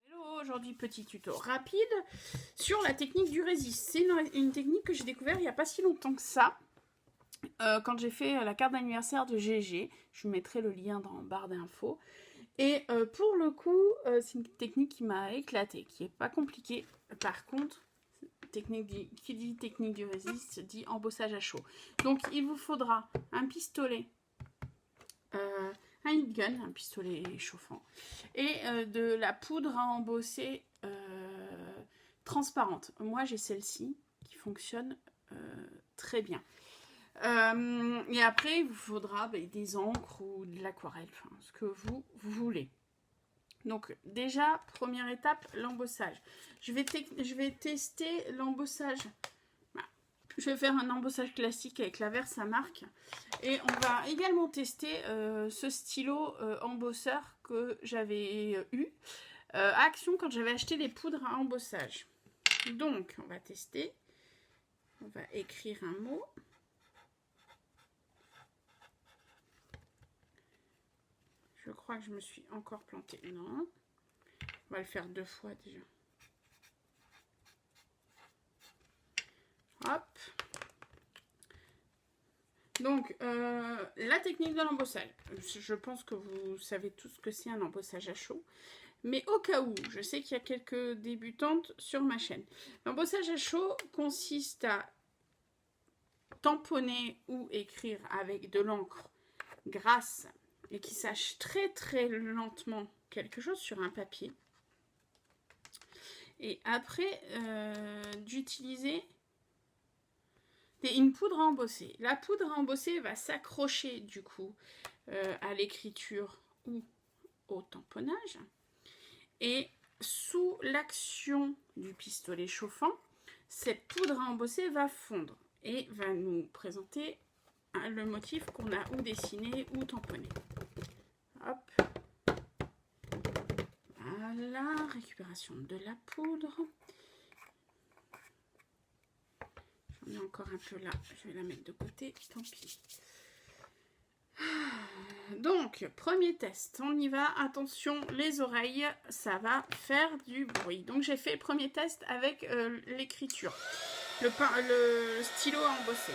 Hello, aujourd'hui petit tuto rapide sur la technique du résiste. C'est une technique que j'ai découvert il n'y a pas si longtemps que ça. Quand j'ai fait la carte d'anniversaire de GG, je vous mettrai le lien dans la barre d'infos. Et pour le coup, c'est une technique qui m'a éclaté, qui n'est pas compliquée. Par contre, qui dit technique du résiste dit embossage à chaud. Donc il vous faudra un pistolet, un heat gun, un pistolet chauffant, et de la poudre à embosser transparente. Moi j'ai celle-ci qui fonctionne très bien. Et après il vous faudra des encres ou de l'aquarelle, enfin ce que vous voulez. Donc déjà, première étape, l'embossage. Je vais tester l'embossage. Je vais faire un embossage classique avec la Versamark. Et on va également tester ce stylo embosseur que j'avais eu à Action quand j'avais acheté les poudres à embossage. Donc, on va tester. On va écrire un mot. Je crois que je me suis encore plantée. Non. On va le faire 2 fois déjà. Hop. Donc, la technique de l'embossage. Je pense que vous savez tous ce que c'est un embossage à chaud. Mais au cas où, je sais qu'il y a quelques débutantes sur ma chaîne. L'embossage à chaud consiste à tamponner ou écrire avec de l'encre grasse et qui sache très très lentement quelque chose sur un papier. Et après, d'utiliser une poudre à embosser. La poudre à embosser va s'accrocher du coup à l'écriture ou au tamponnage. Et sous l'action du pistolet chauffant, cette poudre à embosser va fondre et va nous présenter le motif qu'on a ou dessiné ou tamponné. Hop. Voilà, récupération de la poudre. J'en ai encore un peu là, je vais la mettre de côté, tant pis. Donc, premier test, on y va, attention, les oreilles, ça va faire du bruit. Donc j'ai fait le premier test avec l'écriture, le stylo à embosser.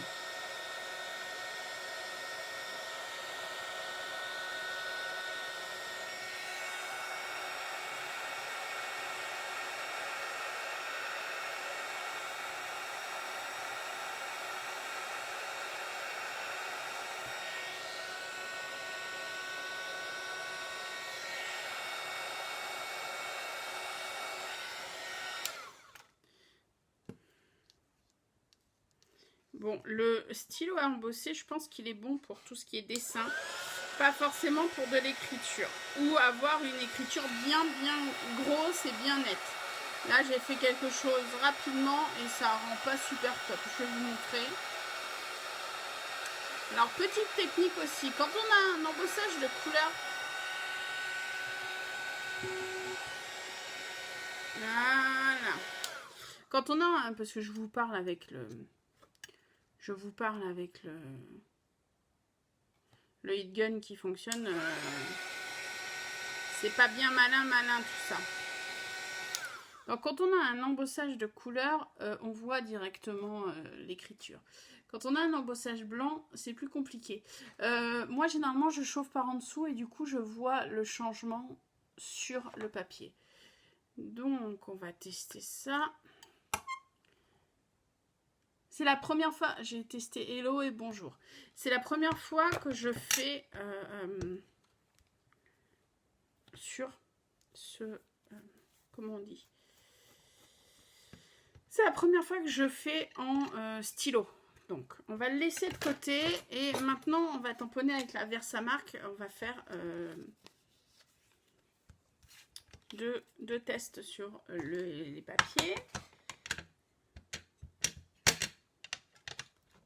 Bon, le stylo à embosser, je pense qu'il est bon pour tout ce qui est dessin, pas forcément pour de l'écriture, ou avoir une écriture bien grosse et bien nette. Là, j'ai fait quelque chose rapidement et ça rend pas super top. Je vais vous montrer. Alors, petite technique aussi, quand on a un embossage de couleur, voilà, quand on a, parce que je vous parle avec le heat gun qui fonctionne, c'est pas bien malin tout ça. Donc quand on a un embossage de couleur, on voit directement l'écriture. Quand on a un embossage blanc, c'est plus compliqué. Moi généralement je chauffe par en dessous et du coup je vois le changement sur le papier. Donc on va tester ça. C'est la première fois, j'ai testé hello et bonjour. C'est la première fois que je fais sur ce, comment on dit? C'est la première fois que je fais en stylo. Donc, on va le laisser de côté et maintenant, on va tamponner avec la Versamark. On va faire deux tests sur les papiers.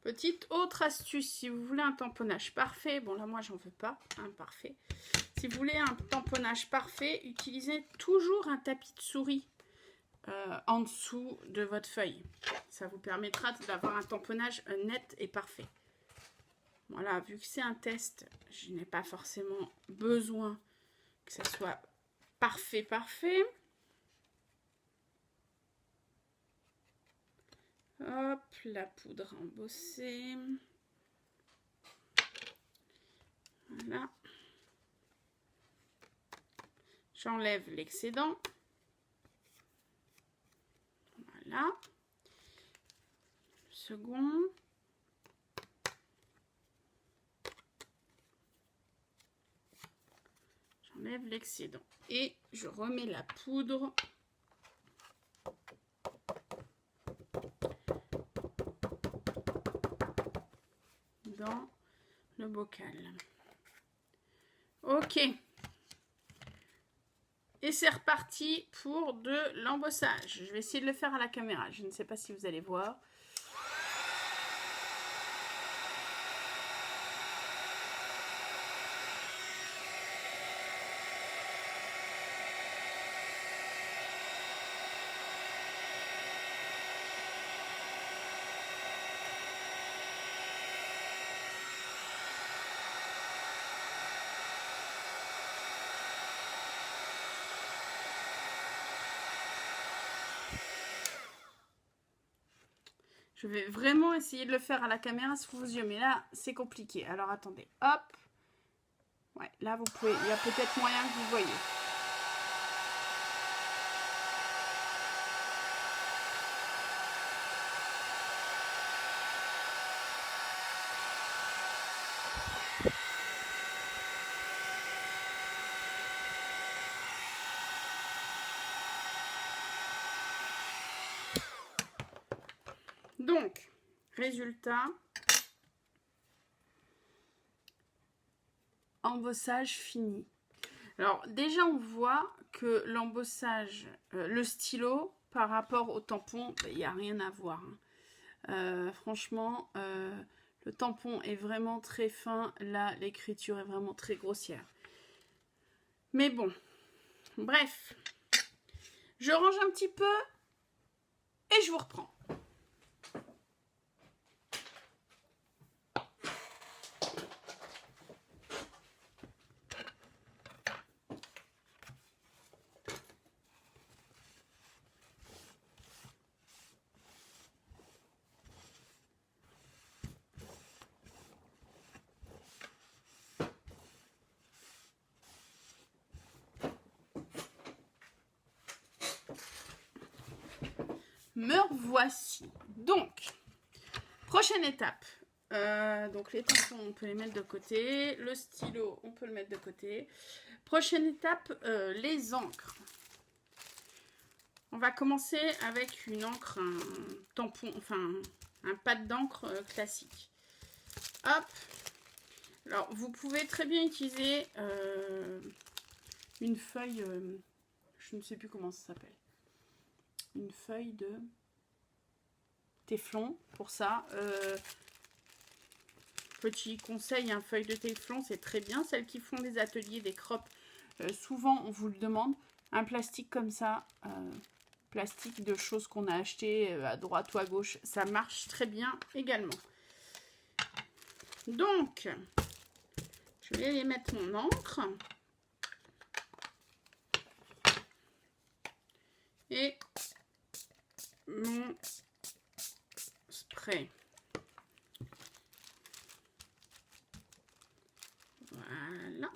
Petite autre astuce, si vous voulez un tamponnage parfait, bon là moi j'en veux pas, un parfait. Si vous voulez un tamponnage parfait, utilisez toujours un tapis de souris en dessous de votre feuille. Ça vous permettra d'avoir un tamponnage net et parfait. Voilà, vu que c'est un test, je n'ai pas forcément besoin que ça soit parfait. Hop, la poudre embossée. Voilà. J'enlève l'excédent. Voilà. Second. J'enlève l'excédent. Et je remets la poudre dans le bocal. Ok. Et c'est reparti pour de l'embossage. Je vais essayer de le faire à la caméra. Je ne sais pas si vous allez voir. Je vais vraiment essayer de le faire à la caméra sous vos yeux, mais là, c'est compliqué. Alors, attendez, hop. Ouais, là, vous pouvez, il y a peut-être moyen que vous voyez. Donc, résultat, embossage fini. Alors, déjà, on voit que l'embossage, le stylo, par rapport au tampon, il n'y a rien à voir. Franchement, le tampon est vraiment très fin. Là, l'écriture est vraiment très grossière. Mais bon, bref. Je range un petit peu et je vous reprends. Me revoici. Donc, prochaine étape. Donc, les tampons, on peut les mettre de côté. Le stylo, on peut le mettre de côté. Prochaine étape, les encres. On va commencer avec une encre, un tampon, enfin, un pad d'encre classique. Hop. Alors, vous pouvez très bien utiliser une feuille, je ne sais plus comment ça s'appelle. Une feuille de téflon pour ça. Petit conseil, une feuille de téflon, c'est très bien. Celles qui font des ateliers, des crops, souvent on vous le demande. Un plastique comme ça, plastique de choses qu'on a acheté à droite ou à gauche, ça marche très bien également. Donc, je vais aller mettre mon encre. Et mon spray. Voilà.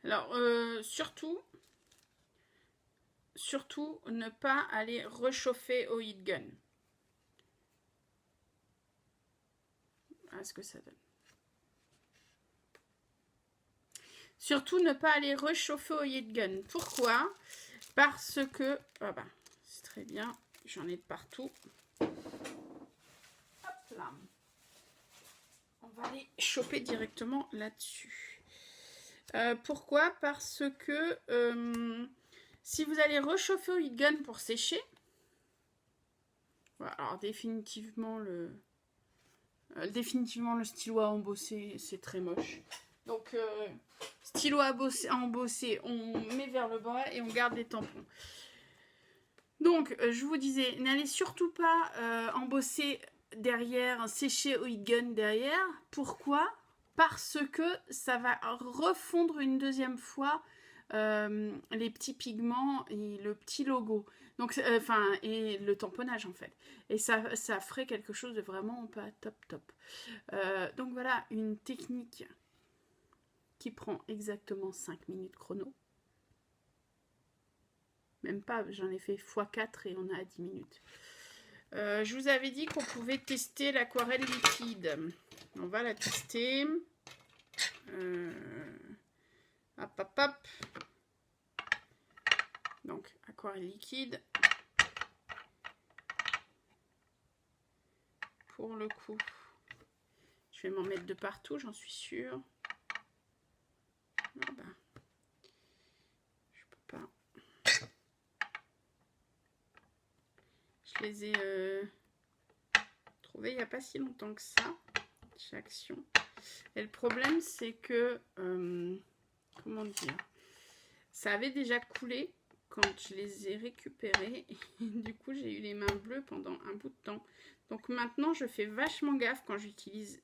Alors, surtout, ne pas aller réchauffer au heat gun. Voilà ce que ça donne. Surtout, ne pas aller réchauffer au heat gun. Pourquoi? Parce que, ah ben, c'est très bien, j'en ai de partout. Hop là. On va aller choper directement là-dessus. Pourquoi? Parce que si vous allez réchauffer au heat gun pour sécher, Voilà, alors définitivement le stylo à embosser, c'est très moche. Donc, stylo à embosser, on met vers le bas et on garde les tampons. Donc, je vous disais, n'allez surtout pas embosser derrière, sécher au heat gun derrière. Pourquoi ? Parce que ça va refondre une deuxième fois les petits pigments et le petit logo. Donc, et le tamponnage en fait. Et ça ferait quelque chose de vraiment pas top. Donc voilà, une technique qui prend exactement 5 minutes chrono. Même pas, j'en ai fait x4 et on a à 10 minutes. Je vous avais dit qu'on pouvait tester l'aquarelle liquide. On va la tester. Hop. Donc, aquarelle liquide. Pour le coup, je vais m'en mettre de partout, j'en suis sûre. Ah ben, je peux pas. Je les ai trouvés il n'y a pas si longtemps que ça, chez Action. Et le problème, c'est que, comment dire, ça avait déjà coulé quand je les ai récupérés. Et du coup, j'ai eu les mains bleues pendant un bout de temps. Donc maintenant, je fais vachement gaffe quand j'utilise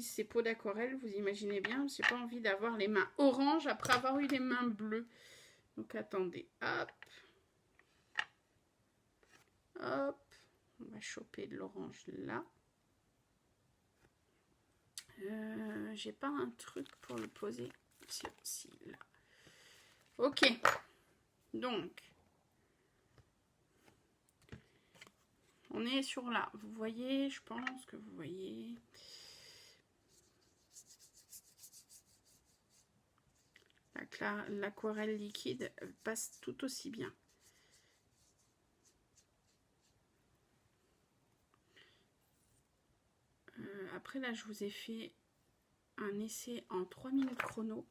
ces pots d'aquarelle. Vous imaginez bien, j'ai pas envie d'avoir les mains oranges après avoir eu les mains bleues. Donc attendez, hop. On va choper de l'orange là. J'ai pas un truc pour le poser. Si, là. Ok. Donc, on est sur là. Vous voyez, je pense que vous voyez. L'aquarelle liquide passe tout aussi bien. Après là, je vous ai fait un essai en 3 minutes chrono.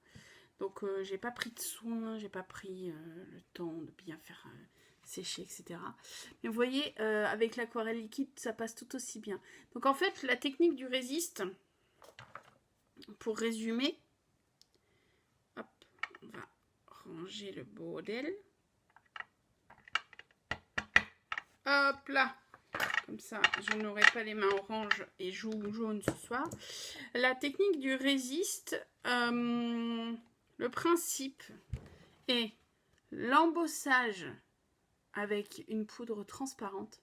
Donc, j'ai pas pris de soin, j'ai pas pris le temps de bien faire sécher, etc. Mais vous voyez, avec l'aquarelle liquide, ça passe tout aussi bien. Donc, en fait, la technique du résiste, pour résumer, hop, on va ranger le bordel. Hop là, comme ça, je n'aurai pas les mains orange et jaune ce soir. La technique du résiste, le principe est l'embossage avec une poudre transparente.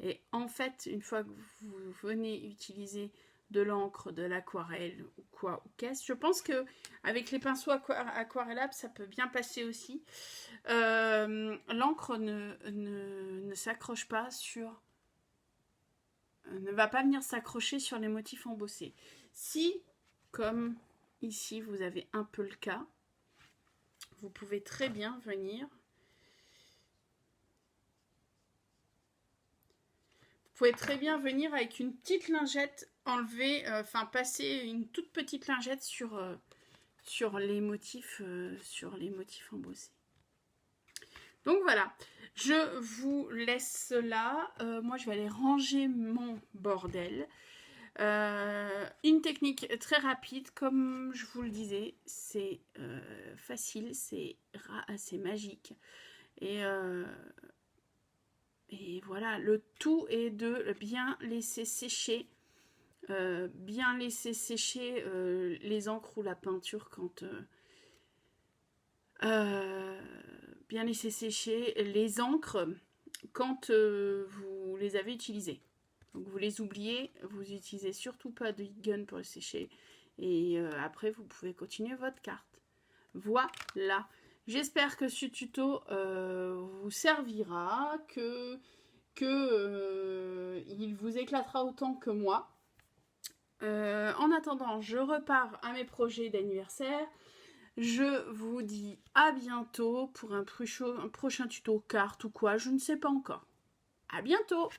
Et en fait, une fois que vous venez utiliser de l'encre, de l'aquarelle ou quoi ou qu'est-ce, je pense que avec les pinceaux aquarellables, ça peut bien passer aussi. L'encre ne s'accroche pas sur... ne va pas venir s'accrocher sur les motifs embossés. Si, comme ici, vous avez un peu le cas, vous pouvez très bien venir... Vous pouvez très bien venir avec une petite lingette, enlever, passer une toute petite lingette sur les motifs embossés. Donc voilà, je vous laisse là. Moi, je vais aller ranger mon bordel. Une technique très rapide, comme je vous le disais, c'est facile, c'est magique. Et voilà, le tout est de bien laisser sécher, les encres ou la peinture quand... bien laisser sécher les encres quand vous les avez utilisées. Donc vous les oubliez, vous n'utilisez surtout pas de heat gun pour les sécher. Et après, vous pouvez continuer votre carte. Voilà. J'espère que ce tuto vous servira, il vous éclatera autant que moi. En attendant, je repars à mes projets d'anniversaire. Je vous dis à bientôt pour un prochain tuto carte ou quoi, je ne sais pas encore. À bientôt!